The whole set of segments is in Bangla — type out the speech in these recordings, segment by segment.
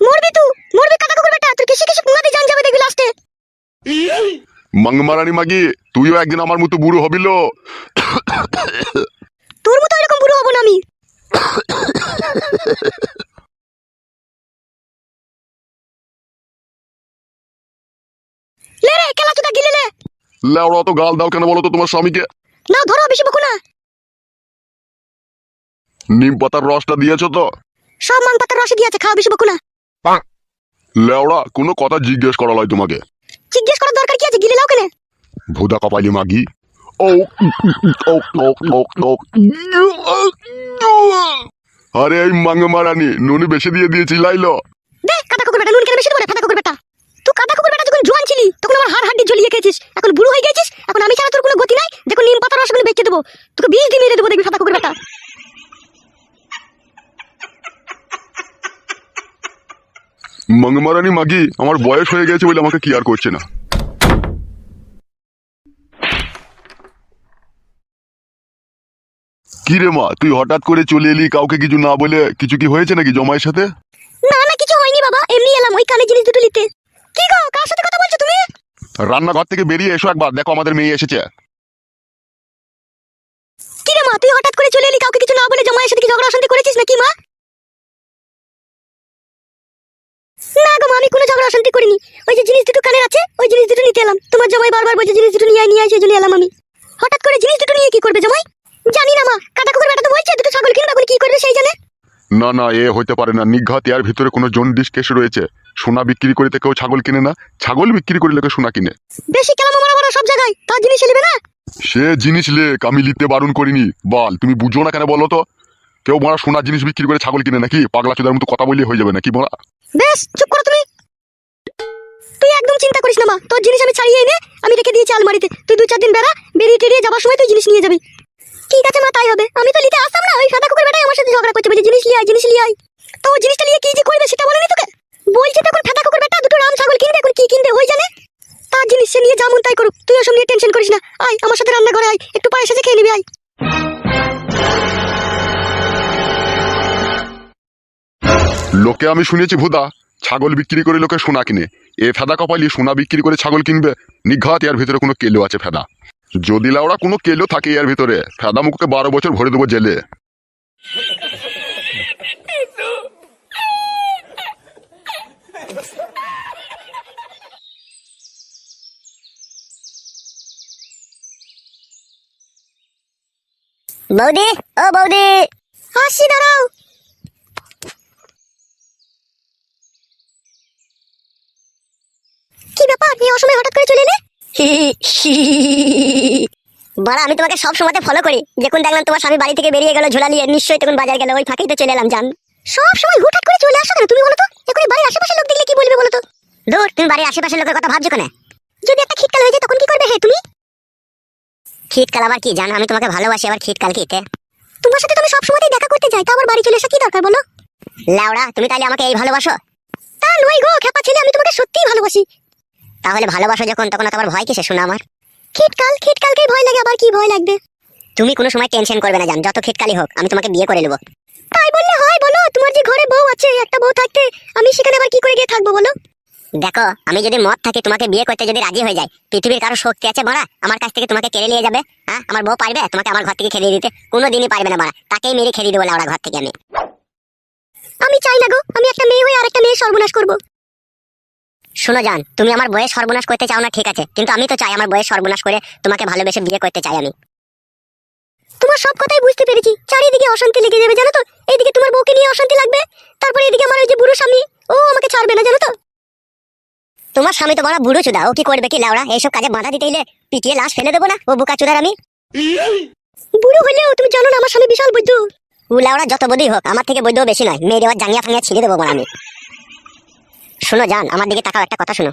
মরবি তুই, মরবি কাকা কুকুর বেটা, তুই কিসে কিসে কুয়াতে জান যাবে দেখবি লাস্টে। মাংমারানি মাগি, তুইও একদিন আমার মতো বুড়ো হবিল। তোর মতো এরকম বুড়ো হব না আমি। লে রে কেলা তুই গিলে লে। লেওড়া তো গাল দাও কেন বলো তো তোমার স্বামীকে? না ধরো, বেশি বকো না। নিম পাতার রসটা দিয়েছো তো? সব মান পাতার রসে দিয়েছে, খাওয়া, বেশি বকো না। লেওড়া কোনো কথা জিজ্ঞেস করা লয় তোমাকে। জিজ্ঞেস করার দরকার কি আছে, গিলে লাও কেনে? ভোদা কপালি মাগি। ও ও ও ও ও। আরে এই মাংমারানি নুনি বেশি দিয়ে দিয়েছি লাইলো। দে কাটা কুকুর বেটা, নুন কেন বেশি দেবো রে কাটা কুকুর বেটা। তুই কাটা কুকুর বেটা যখন জোয়ান ছিলি তখন আমার হাড় হাড্ডি জ্বলিয়ে গেছিস, এখন বুড়ো হয়ে গেছিস, এখন আমি ছাড়া তোর কোনো গতি নাই। দেখো নিম পাতার রস গুলো বেঁচে দেবো, তোকে 20 দিন মেরে দেবো দেখবি কাটা কুকুর বেটা। মাংমারানি মাগি, আমার বয়স হয়ে গেছে বলে আমাকে কি আর করছে না। কি রে মা, তুই হঠাৎ করে চলে এলি কাউকে কিছু না বলে? কিছু কি হয়েছে নাকি জমাইয়ের সাথে? না না কিছু হয়নি বাবা, এমনি এলাম ওই কানে জিনিস দুটো নিতে। কি গো, কার সাথে কথা বলছো তুমি? রান্নাঘর থেকে বেরিয়ে এসো একবার, দেখো আমাদের মেয়ে এসেছে। কি রে মা, তুই হঠাৎ করে চলে এলি কাউকে কিছু না বলে, জামাইয়ের সাথে কি ঝগড়া অশান্তি করেছিস নাকি মা? না গো মা, আমি কোনো ঝগড়া অশান্তি করিনি। ওই যে জিনিস দুটো কানের আছে, ওই জিনিস দুটো নিতে এলাম। তোমার জামাই বারবার বলছে জিনিস দুটো নিয়ে আয়, সেই জন্য এলাম আমি। হঠাৎ করে জিনিস দুটো নিয়ে কি করবে জামাই? জানি না মা, কাটা কুকুর বেটা তো বলছে দুটো ছাগল কিনবে, এখন কি করবে সেই জানে। না না, এ হইতে পারে না। নিঘাত এর ভিতরে কোনো জন্ডিস কেস রয়েছে। সোনা বিক্রি করিতে কেউ ছাগল কিনে না, ছাগল বিক্রি করে লোকে সোনা কিনে। বেশি কেলামো মারা মারা সব জায়গায়, তার জিনিস নেবে না। সে জিনিস লেক, আমি লিখতে বারণ করিনি। বল, তুমি বুঝো না কেন বলো তো? কেউ মারা সোনার জিনিস বিক্রি করে ছাগল কিনে নাকি? পাগলা চোদার মতো কথা বললে হয়ে যাবে নাকি বলা? বেশ চুপ করো তুমি। তুই একদম চিন্তা করিস না মা, তোর জিনিস আমি ছাড়িয়ে এনে আমি রেখে দিয়েছি আলমারিতে। তুই 2-4 দিন বেড়া, বেরিয়ে টেরিয়ে যাবার সময় তুই জিনিস নিয়ে যাবি। ঠিক আছে মা, তাই হবে। আমি তো নিতে আসতাম না, ওই সাদা কুকুর বেটাই আমার সাথে ঝগড়া করছে, বলছে জিনিস লিয়ে আয়, জিনিস লিয়ে আয়। তো ও জিনিসটা নিয়ে কি যে করবে সেটা বলেনি তোকে? বলছে তখন সাদা কুকুর বেটা দুটো রাম ছাগল কিনবে, এখন কি কিনবে ওই জানে। তার জিনিস সে নিয়ে যেমন তাই করুক, তুই ওসব নিয়ে টেনশন করিস না। আয় আমার সাথে রান্নাঘরে আয়, একটু পায়েস এসে খেয়ে নিবি আয়। লোকে আমি শুনেছি ভুদা ছাগল বিক্রি করে লোকে সোনা কিনে। এ ফেদা কপালি সোনা বিক্রি করে ছাগল কিনবে? নিঘাত এর ভিতরে কোনো কেলো আছে ফেদা। যদি লাউড়া কোনো কেলো থাকে এর ভিতরে, ফেদা মুখকে 12 বছর ভরে দেবো জেলে। বৌদি, ও বৌদি, আসি দাঁড়াও। কি ব্যাপার, এই অসময়ে হঠাৎ করে চলে এলে? বাড়া, আমি তোমাকে সব সময়তে ফলো করি। যখন দেখলাম তোমার স্বামী বাড়ি থেকে বেরিয়ে গেল ঝোলা নিয়ে, নিশ্চয়ই তখন বাজার গেল, ওই ফাঁকেই তো চলে এলাম জান। সব সময় হুটহাট করে চলে আসো কেন তুমি বলো তো? এখন বাড়ির আশেপাশে লোক দেখলে কি বলবে বলো তো? দূর, তুমি বাড়ির আশেপাশের লোকের কথা ভাবছো কেন? যদি একটা খিটকাল হয়ে যায় তখন কি করবে হে তুমি? খিটকাল আবার কি জান, আমি তোমাকে ভালোবাসি, আবার খিটকাল কিতে? তোমার সাথে তুমি সব সময়ই দেখা করতে যাই, তা আবার বাড়ি চলে আসা কি দরকার বলো? লাউড়া, তুমি তাইলে আমাকে এই ভালোবাসো? তা নয় গো খেপা ছেলে, আমি তোমাকে সত্যিই ভালোবাসি। তাহলে ভালোবাসো যখন, তখন তোমার ভয় কিসে শোনা আমার? খিটকাল, খিটকালকেই ভয় লাগে, আবার কি ভয় লাগবে? তুমি কোনো সময় টেনশন করবে না জান, যত খিটকালি হোক আমি তোমাকে বিয়ে করে নেব। তাই বললে হয় বলো? তোমার যে ঘরে বউ আছে, একটা বউ থাকতে আমি সেখানে আবার কি করে গিয়ে থাকবো বলো? দেখো, আমি যদি মত থাকি তোমাকে বিয়ে করতে যদি রাজি হয়ে যায়, পৃথিবীর কারো শক্তি আছে মারা আমার কাছ থেকে তোমাকে কেড়ে নিয়ে যাবে? হ্যাঁ, আমার বউ পারবে তোমাকে আমার ঘর থেকে খেলিয়ে দিতে? কোনোদিনই পারবে না মারা, তাকেই মেরে খেলিয়ে দেবো লাউড়া ঘর থেকে আমি। আমি চাই না গো, আমি একটা মেয়ে হয়ে আরেকটা মেয়ে সর্বনাশ করবো। শোনো জান, তুমি আমার বয়স সর্বনাশ করতে চাও না ঠিক আছে, কিন্তু আমি তো চাই আমার বয়স সর্বনাশ করে তোমাকে ভালোবেসে বিয়ে করতে চাই আমি। তোমার সব কথাই বুঝতে পেরেছি, চারিদিকে অশান্তি লেগে যাবে জানো তো। এইদিকে তোমার বউকে নিয়ে অশান্তি লাগবে, তারপরে এদিকে আমার ওই যে বুড়ো স্বামী, ও আমাকে ছাড়বে না জানো তো। তোমার স্বামী তো বড় বুড়ো চুদা, ও কি করবে কি লাউড়া? এইসব কাজে বাধা দিতে হলে পিটিয়ে লাশ ফেলে দেবো না, ও বোকা চুদার আমি। বুড়ো হলেও তুমি জানো না আমার স্বামী বিশাল বৈদ্য। ও লাউড়া যত বৈদ্যই হোক, আমার থেকে বৈদ্য বেশি নয়, মেয়ে দেওয়ার জাঙ্গিয়া ফাঙ্গিয়া ছিঁড়ে দেবো আমি। শোনো জান, আমার দিকে তাকাও, একটা কথা শোনো।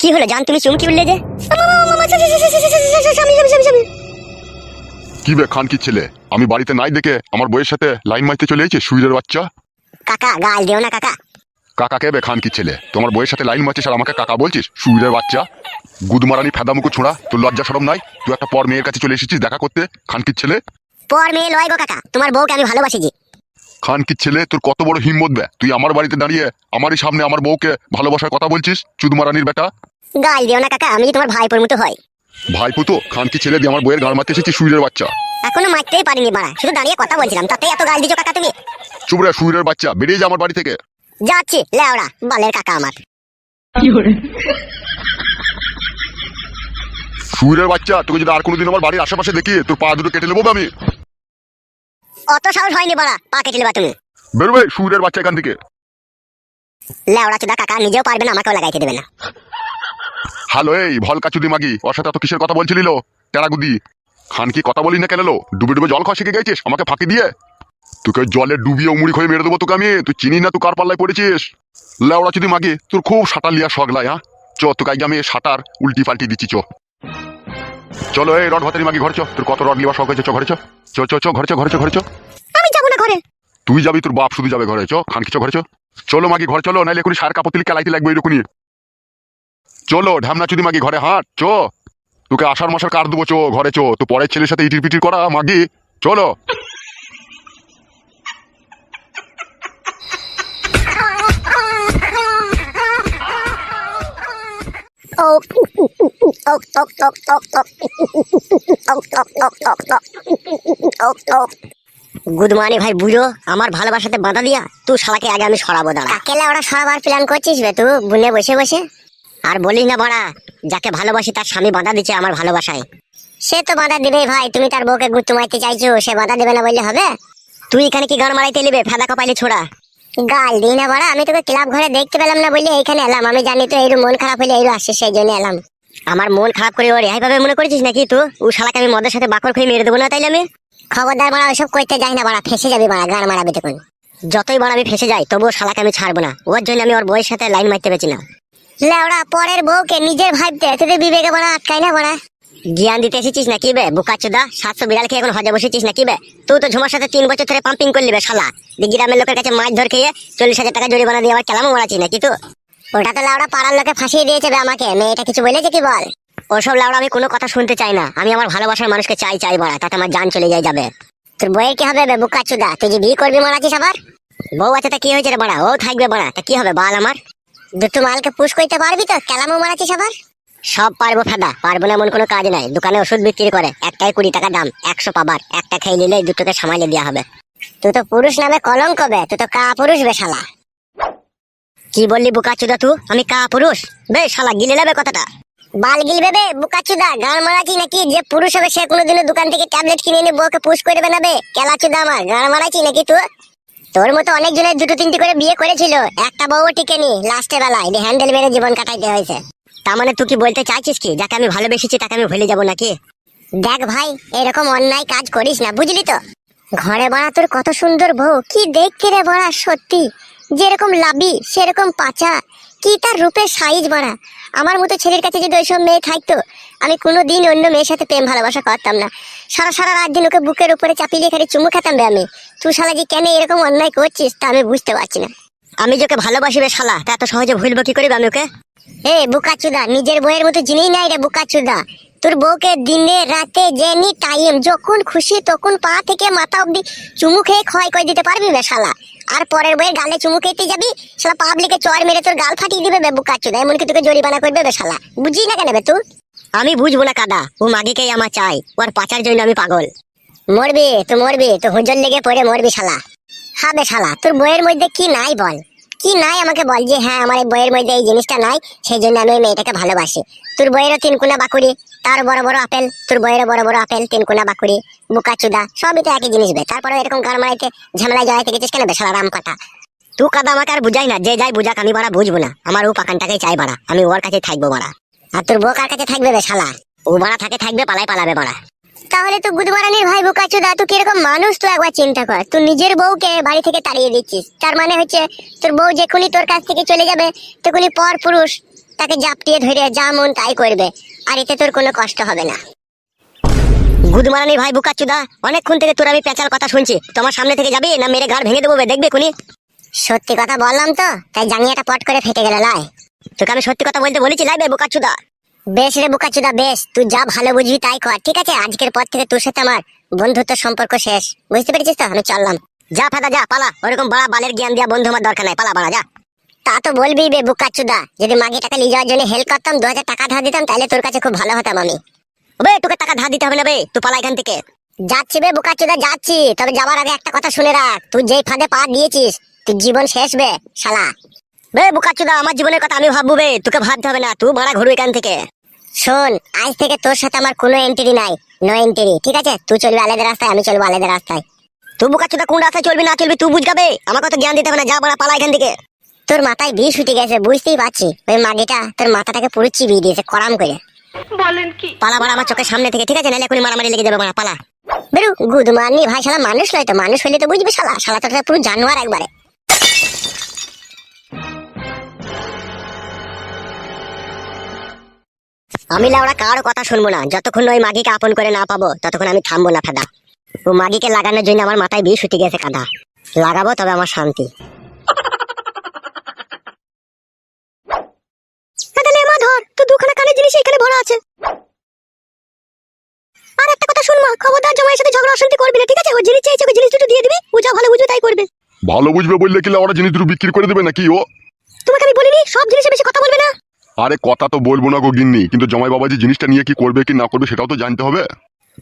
কি হলো জান, তুমি চুমকি উঠলে যে? কি বে খান কি ছেলে, আমি বাড়িতে নাই দেখে আমার বইয়ের সাথে লাইন মারতে চলে এসেছে সুইরের বাচ্চা। কাকা গাল দিও না কাকা। কাকাকে বে খান কি ছেলে, তোমার বইয়ের সাথে লাইন মারছিস আর আমাকে কাকা বলছিস? সুইরের বাচ্চা, গুদমারানি ফেদামুকু ছোঁড়া, তোর লজ্জা শরম নাই? তুই একটা পর মেয়ের কাছে চলে এসেছিস দেখা করতে, খান কি ছেলে। পর মেয়ে লয় গো কাকা, তোমার বউকে আমি ভালোবাসি জি। খান কি ছেলে, তোর কত বড় হিম্মত বে, তুই আমার বাড়িতে দাঁড়িয়ে আমারই সামনে আমার বউকে ভালোবাসার কথা বলছিস? চুদমারানির বেটা। গাল দিও না কাকা, আমি তোমার ভাইপোর মতো হয়। ভাইপুতো খান কি ছেলে দিয়ে আমার বইয়ের গাড় মারতে এসেছিস সুইরের বাচ্চা। এখনো মারতেই পারিনি বাড়া, শুধু দাঁড়িয়ে কথা বলছিলাম, তাতে এত গাল দিছো কাকা তুমি? চুপ রে সুইরের বাচ্চা, বেরিয়ে যা আমার বাড়ি থেকে। যাচ্ছি লেওড়া বালের কাকা আমার। সুইরের বাচ্চা, তোকে যদি আর কোনোদিন আমার বাড়ির আশেপাশে দেখি তোর পা দুটো কেটে নেবো আমি। অত সাহস হয়নি বাড়া, পা কেটে নেবা তুমি। বেরোবে সুইরের বাচ্চা এখান থেকে। লেওড়া চোদা কাকা নিজেও পারবে না, আমাকেও লাগাইতে দেবে না। হ্যালো এই ভলকা চুদি মাগি, ওর সাথে এত কিসের কথা বলছিলিল টেরাগুদি? খান কি কথা বলি না কেন লো? ডুবে ডুবে জল খাওয়া শিখে গেছিস আমাকে ফাঁকি দিয়ে? তোকে জলে ডুবিয়ে উমুড়ি খয়ে মেরে দেবো তোকে আমি, তুই চিনি না তুই কার পাল্লায় পড়েছিস। লেওড়া চুদি মাগি, তোর খুব সাঁটার লিয়া শগলাই। হ্যাঁ চ, তোকে আগে আমি সাঁটার উল্টি পাল্টি দিচ্ছি। চলো এই রড ভাতারি মাগি ঘরে চ, তোর কত রড লিবা শখ হয়েছে, চ ঘরে চ। চ ঘরে চ ঘরে চ ঘরে চ। আমি যাবো না ঘরে। তুই যাবি, তোর বাপ শুধু যাবে ঘরে। চ খান কি চ ঘরে চ। চলো মাগি ঘরে চলো, নাইলে এখনই সার কাপড় কেলাইতে লাগবে এরকমই। চলো ঢামনা চুদি মাগি ঘরে হাঁট চ, তোকে আষাঢ় মাসের কার দেবো। চো ঘরে চো, তো পরের ছেলের সাথে ইটির পিটির করা মাগি। চলো। গুদমানি ভাই বুঝো, আমার ভালোবাসাতে বাধা দিয়া তুই শালাকে আগে আমি সরাবো। দাঁড়া, কেলা ওরা সরাবার প্ল্যান করছিস বে তুই বুনে বসে বসে? আর বলিস না বাড়া, যাকে ভালোবাসি তার স্বামী বাধা দিচ্ছে আমার ভালোবাসায়। সে তো বাধা দিবেই ভাই, তুমি তার বউকে গুত্তু মারতে চাইছো, সে বাধা দেবে না বললে হবে? তুই এখানে কি গান মারাইতে নিবে ফেদা কপাইলে ছোড়া? গাল দিই না বাড়া, আমি তোকে ক্লাব ঘরে দেখতে পেলাম না বললে এইখানে এলাম। আমি জানি তো এইরু মন খারাপ হলে এইরু আসছে, সেই জন্য এলাম। আমার মন খারাপ করে ওর এইভাবে মনে করেছিস নাকি তুই? ও শালাকে আমি মদের সাথে বাকর খেয়ে মেরে দেবো না তাইলে আমি? খবরদার বাড়া, ওইসব করতে যাই না বাড়া, ফেসে যাবি বাড়া, গান মারাবি তখন। যতই বাড়া আমি ফেসে যাই তবুও শালাকে আমি ছাড়বো না, ওর জন্য আমি ওর বউয়ের সাথে লাইন মারতে পেরেছি না। লেওড়া পরের বউকে নিজের ভাবতে তোদের বিবেকে বাড়া আটকাই না বাড়া। জ্ঞান দিতে এসেছিস নাকি বে বুকাচোদা? 700 বিড়াল খেয়ে এখন হজে বসেছিস নাকি বে? তুই তো ঝুমার সাথে 3 বছর ধরে পাম্পিং করলি বে শালা। গ্রামের লোকের কাছে মাছ ধর খেয়ে 40,000 টাকা জরিমানা দিয়ে আবার কেলামও মারাচ্ছিস নাকি তুই? ওটা তো লাউড়া পাড়ার লোকে ফাঁসিয়ে দিয়েছে বে আমাকে। মেয়েটা কিছু বলেছে কি বল? ওসব লাউড়া আমি কোনো কথা শুনতে চাই না, আমি আমার ভালোবাসার মানুষকে চাই বাড়া, তাতে আমার জান চলে যাবে। তোর বইয়ের কি হবে বে বুকাচোদা? তুই যে বিয়ে করবি মারাচ্ছিস আবার? বউ আছে তা কি হয়েছে রে বাড়া, ও থাকবে বাড়া, তা কি হবে বাল আমার? দুটো মালকে পুশ করতে পারবি তো? কেলামও মারাচ্ছিস আবার? সব পারবো ফেদা, পারবো না এমন কোনো কাজ নাই। দোকানে ওষুধ বিক্রি করে, একটাই 20 টাকা দাম, 100 পাবার, একটা খেয়ে নিলে দুটোকে সামালে দেওয়া হবে। তুই তো পুরুষ নামে কলঙ্ক বে, তুই তো কা পুরুষ বে শালা। কি বললি বুকাচুদা তুই? আমি কা পুরুষ বে শালা? গিলে নেবে কথাটা। বাল গিলবে বে বুকাচুদা, গান মারাচ্ছি নাকি? যে পুরুষ হবে সে কোনোদিনও দোকান থেকে ট্যাবলেট কিনে এনে বউকে পুশ করবে না বে কেলাচুদা আমার। গান মারাচ্ছি নাকি তুই? তোর মতো অনেক জনের 2-3টি করে বিয়ে করেছিল, একটা বউ টিকেনি, লাস্টে বেলায় হ্যান্ডেল মেরে জীবন কাটাইতে হয়েছে। তার মানে তুই কি বলতে চাইছিস কি যাকে আমি ভালোবেসেছি তাকে আমি ভুলে যাবো নাকি? দেখ ভাই, এরকম অন্যায় কাজ করিস না, বুঝলি তো? ঘরে বাড়া তোর কত সুন্দর বউ, কি দেখতে রে বাড়া, সত্যি যেরকম লাবি সেরকম পাচা, কি তার রূপের সাইজ বাড়া। আমার মতো ছেলের কাছে যদি ওইসব মেয়ে থাকতো, আমি কোনোদিন অন্য মেয়ের সাথে প্রেম ভালোবাসা করতাম না। সারা সারা রাত দিন ওকে বুকের উপরে চাপিয়ে খালি চুমু খেতাম বে আমি। তুই শালা যে কেন এরকম অন্যায় করছিস তা আমি বুঝতে পারছি না। আমি যাকে ভালোবাসিবে শালা, তা এত সহজে ভুলবো কি করিবে আমি ওকে? এ বুকাচুদা, নিজের বউয়ের মতো জিনিস নাই রে বুকাচুদা। তোর বউকে দিনে রাতে যেনি টাইম যখন খুশি তখন পা থেকে মাথা অব্দি চুমু খেয়ে ক্ষয় করে দিতে পারবি বে শালা। আর পরের বউয়ের গালে চুমু খেতে যাবি, শালা পাবলিকে চড় মেরে তোর গাল ফাটিয়ে দিবে বে বুকাচুদা, এমনকি তোকে জরিমানা করবে বে শালা। বুঝি না কেন বে তুই? আমি বুঝবো না কাদা, ও মাগিকেই আমার চাই, ওর পাচার জন্য আমি পাগল। মরবি তো মরবি তো, হুজল লেগে পড়ে মরবি শালা। হ্যাঁ বে শালা, তোর বইয়ের মধ্যে কি নাই বল? কি নাই আমাকে বল, যে হ্যাঁ আমার এই বইয়ের মধ্যে এই জিনিসটা নাই, সেই জন্য আমি ওই মেয়েটাকে ভালোবাসি। তোর বইয়েরও 3 কোনা বাকুড়ি, তার বড় বড় আপেল, তোর বইয়েরও বড় বড় আপেল, 3 কোনা বাকুড়ি, বুকাচুদা, সবই তো একই জিনিস বে। তারপরে এরকম গান মারাইতে ঝামেলায় জড়াইতে গেছিস কেন বে শালা রাম কাটা? তুই কাদা আমাকে আর বুঝাই না, যে যাই বুঝাক আমি বাড়া বুঝবো না। আমার ও পাকানটাকেই চাই বাড়া, আমি ওর কাছে থাকবো বাড়া। আর তোর বউ কার কাছে থাকবে বে শালা? ও বাড়া থাকবে পালাবে বাড়া। তাহলে তো গুদমারানির ভাই বুকাচুদা, তুই কিরকম মানুষ তুই একবার চিন্তা কর। তুই নিজের বউকে বাড়ি থেকে তাড়িয়ে দিচ্ছিস, তার মানে হচ্ছে তোর বউ যখনই তোর কাছ থেকে চলে যাবে তখনই পর পুরুষ তাকে জাপটিয়ে ধরে যা মন তাই করবে, আর এতে তোর কোনো কষ্ট হবে না। গুদমারানির ভাই বুকাচুদা, অনেকক্ষণ থেকে তোর আমি পেঁচার কথা শুনছি, তোমার সামনে থেকে যাবি না মেরে ঘাড় ভেঙে দেবো দেখবে কোনি? সত্যি কথা বললাম তো, তাই জাঙ্গিয়াটা পট করে ফেটে গেল লাই। তোকে আমি সত্যি কথা বলতে বলেছি লাই বে বোকাচুদা। বেশ রে বোকাচুদা বেশ, তুই যা ভালো বুঝবি তাই কর, ঠিক আছে? আজকের পর থেকে তোর সাথে আমার বন্ধুত্ব সম্পর্ক শেষ, বুঝতে পেরেছিস তো? আমি চললাম। যা ফেদা যা, পালা। ওরকম বড় বালের জ্ঞান দিয়া বন্ধু আমার দরকার নাই, পালা বাড়া যা। তা তো বলবি বে বোকাচুদা, যদি মাগে টাকা নিয়ে যাওয়ার জন্য হেল্প করতাম, 2000 টাকা ধার দিতাম, তাহলে তোর কাছে খুব ভালো হতাম আমি। বে তোকে টাকা ধার দিতে হবে না বে, তুই পালা এখান থেকে। যাচ্ছি বে বোকাচুদা যাচ্ছি, তবে যাবার আগে একটা কথা শুনে রাখ, তুই যেই ফাঁদে পা দিয়েছিস তুই জীবন শেষ বে শালা। বে বোকাচুদা, আমার জীবনের কথা আমি ভাববো বে, তোকে ভাবতে হবে না, তুই ভাড়া ঘুরু এখান থেকে। শোন, আজ থেকে তোর সাথে আমার কোনো এন্ট্রি নাই, নো এন্ট্রি, ঠিক আছে? তুই চলবি আলাদা রাস্তায়, আমি চলবো আলাদা রাস্তায়। তুই বোকাচুদা কোন রাস্তায় চলবি না চলবি তুই বুঝগাবে, আমার কথা জ্ঞান দিতে হবে না, যা বাড়া পালা এখান থেকে। তোর মাথায় বিষ উঠে গেছে বুঝতেই পারছি, ওই মাগিটা তোর মাথাটাকে পুরো চিবিয়ে দিয়েছে করাম করে। বলেন কি? পালা বাড়া আমার চোখের সামনে থেকে, ঠিক আছে? নাহলে এখনই মারামারি লেগে যাবে বাড়া, পালা। বেরু গুদ মারনি ভাই, শালা মানুষ নয় তো, মানুষ হইলে তো বুঝবে শালা, শালা তো পুরো জানোয়ার একবারে। আমি লাউড়া কারো কথা শুনবো না, যতক্ষণ ওই মাগিকে আপন করে না পাবো ততক্ষণ আমি থামবো না ফেদা। ও মাগিকে লাগানোর জন্য আমার মাথায় বিষ উঠে গেছে কাদা, লাগাবো তবে আমার শান্তি। ধর তুই দুখানা কানের জিনিস এখানে ভরা আছে। আর একটা কথা শুন মা, খবরদার জামাইয়ের সাথে ঝগড়া অশান্তি করবি না, ঠিক আছে? ও জিনিস চাইছে, ওকে জিনিস দুটো দিয়ে দিবি, ও যা ভালো বুঝবে তাই করবে। ভালো বুঝবে বললে কি ওরা জিনিস দুটো বিক্রি করে দেবে নাকি ও? তোমাকে আমি বলিনি সব জিনিসে বেশি কথা বলবে না? আরে কথা তো বলবো না গো গিন্নি, কিন্তু জামাই বাবা যে জিনিসটা নিয়ে কি করবে কি না করবে সেটাও তো জানতে হবে।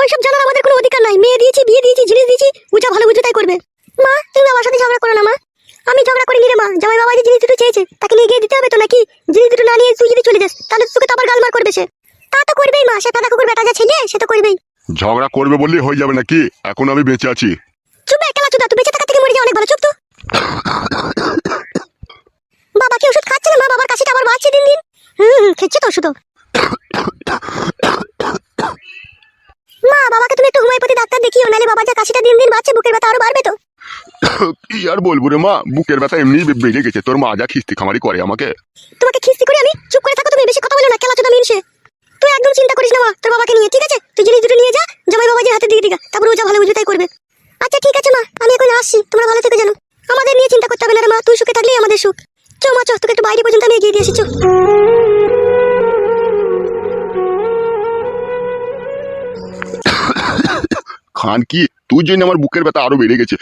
ওইসব জানার আমাদের কোনো অধিকার নাই, মেয়ে দিয়েছি, বিয়ে দিয়েছি, জিনিস দিয়েছি, ও যা ভালো বুঝবে তাই করবে। মা তুমি আমার সাথে ঝগড়া করো না মা। আমি ঝগড়া করিনি রে মা, জামাই বাবা যে জিনিস দুটো চেয়েছে তাকে নিয়ে গিয়ে দিতে হবে তো নাকি? জিনিস দুটো না নিয়ে তুই যদি চলে যাস তাহলে তোকে তো আবার গালমার করবে সে। তা তো করবেই মা, সে পাতা কুকুর বেটা যা ছেলে সে তো করবেই। ঝগড়া করবে বললেই হয়ে যাবে নাকি? এখন আমি বেঁচে আছি। চুপ বে কেলা চুদা, তুই বেঁচে থাকা থেকে মরে যাওয়া অনেক ভালো, চুপ তো। বাবা কি ওষুধ খাচ্ছে না মা? বাবার কাশিটা আবার বাড়ছে দিন দিন। খেচ্ছে তো ওষুধ। মা বাবাকে তুমি একটু হোমিওপ্যাথি ডাক্তার দেখিও, নাহলে বাবা যা কাশিটা দিন দিন বাড়ছে বুকের ব্যথা আরো বাড়বে তো। কি আর বলবো রে মা, বুকের ব্যথা এমনি বেড়ে গেছে, তোর মা যা খিস্তি খামারি করে আমাকে। তোমাকে খিস্তি করি আমি? চুপ করে থাকো তুমি, বেশি কথা বলো না, কেলা চোদা মিনসে। তুই একদম চিন্তা করিস না মা তোর বাবাকে নিয়ে, ঠিক আছে? তুই জিনিস দুটো নিয়ে যা, জামাই বাবাজির হাতে দিয়ে দিগা, তারপর ও যা ভালো বুঝবে তাই করবে। আচ্ছা ঠিক আছে মা, আমি এখন আসছি, তোমরা ভালো থেকে জানো, আমাদের নিয়ে চিন্তা করতে হবে না রে মা, তুই সুখে থাকলেই আমাদের সুখ। চো মা চো, তোকে একটু বাইরে পর্যন্ত আমি এগিয়ে দিয়ে আসি, চো। খান কি তুই জন্য আমার বুকের ব্যথা আরো বেড়ে গেছে।